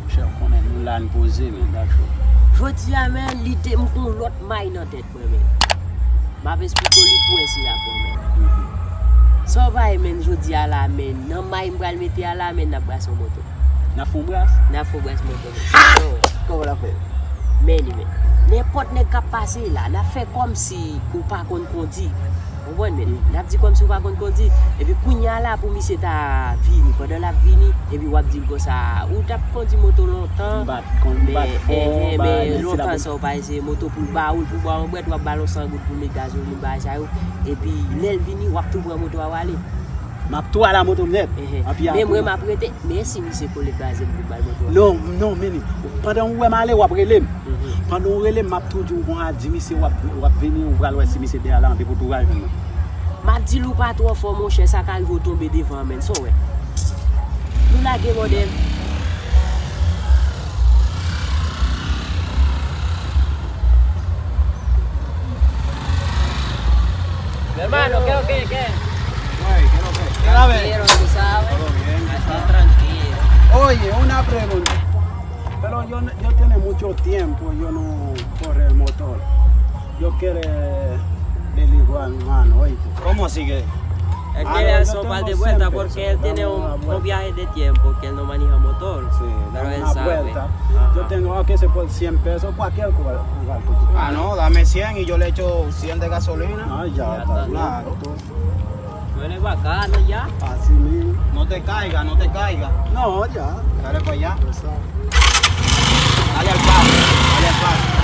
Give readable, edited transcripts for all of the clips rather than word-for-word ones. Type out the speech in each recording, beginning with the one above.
Je connais nous l'an posé, mais d'accord. Je dis à men, li te m'kon l'autre maille dans tête pour men. M'a expliqué lui pour ainsi là pour men. So va men je dis à la men, nan maille m'bral mettre à la men n'a pas son moto. N'a fond brasse? N'a faut brasse moto. Comment la fait? Men n'importe ne cap passer là, n'a fait comme si ou pas qu'on conduit. Vous comprenez men? N'a dit comme si ou pas qu'on conduit et puis kounya là pour monsieur ta vini pendant la vini et puis wap dit comme ça ou t'a conduit moto longtemps. Mais longtemps ça pas essayer moto pour ba ou pour boire un boîte ou balancer un goutte pour mettre gasoline ba ça et puis l'el vini wap tout prendre moto à aller. M'a tout à la moto net. Mais moi m'a prêté mais si monsieur pour le gazer pour ba moto. Non, mais pendant où m'aller ou après relem. Pendant relem m'a tout dit on a dit monsieur ou venir ou va si monsieur derrière là pour tout aller. M'a dit lou pas trop fort mon cher ça qu'arrive tomber devant men so ouais. Nous la ge modèle. Hermano, ¿qué? ¿Qué la ves? Quiero, tú sabes. Todo bien, Está tranquilo. Oye, una pregunta. Pero yo tiene mucho tiempo, yo no corre el motor. Yo quiero averiguar, hermano, oíste. ¿Cómo así que? Él Ah, quiere no, hacer yo un par de tengo vueltas siempre porque eso, él tiene dame una un vuelta. viaje de tiempo que él no maneja motor. Sí, Pero él una sabe. vuelta. Ajá. Yo tengo aquí se por 100 pesos, cualquier lugar. Ah, no, dame 100 y yo le echo 100 de gasolina. Ah, Ya ya, está, está claro. bien. Tú eres bacano ya. Así mismo. No te caiga. No, ya. Dale para allá. Tú sabes. Dale al paso.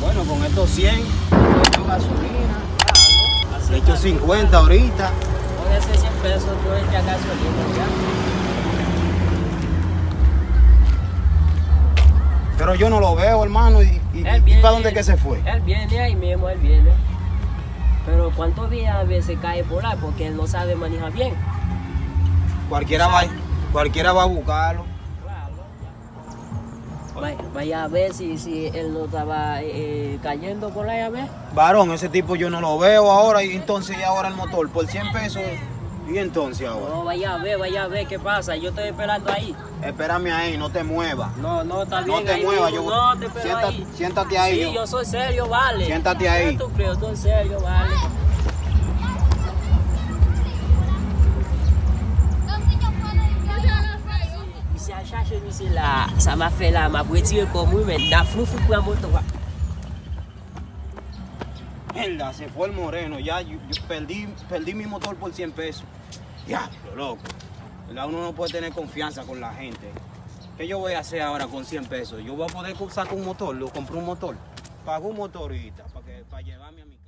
Bueno, con estos 100, le echo gasolina. Le echo 50 ahorita. Con ese 100 pesos tú echas gasolina ya. Pero yo no lo veo, hermano. ¿Y para dónde que se fue? Él viene ahí mismo, él viene. Pero ¿cuántos días a veces cae por ahí? Porque él no sabe manejar bien. Cualquiera va a buscarlo. Vaya a ver si él no estaba cayendo por ahí a ver. Varón, ese tipo yo no lo veo ahora y entonces ahora el motor por 100 pesos. ¿Y entonces ahora? No, vaya a ver qué pasa. Yo estoy esperando ahí. Espérame ahí, no te muevas. No, está bien. No te ahí muevas, mismo. yo No, te espero ahí. Siéntate ahí. Sí, yo soy serio, vale. Siéntate ahí. ¿Tú crees? Estoy serio, vale. Ici à chercher ici là, ça m'a fait là, m'a retiré comme oui, mais n'a flou pour prendre moto. Mierda, se fue el moreno. Ya yo perdí mi motor por 100 pesos. Diablo, loco. ¿Verdad? Uno no puede tener confianza con la gente. ¿Qué yo voy a hacer ahora con 100 pesos? Yo voy a poder sacar un motor, lo compré un motor. Pago un motorista para llevarme a mi casa.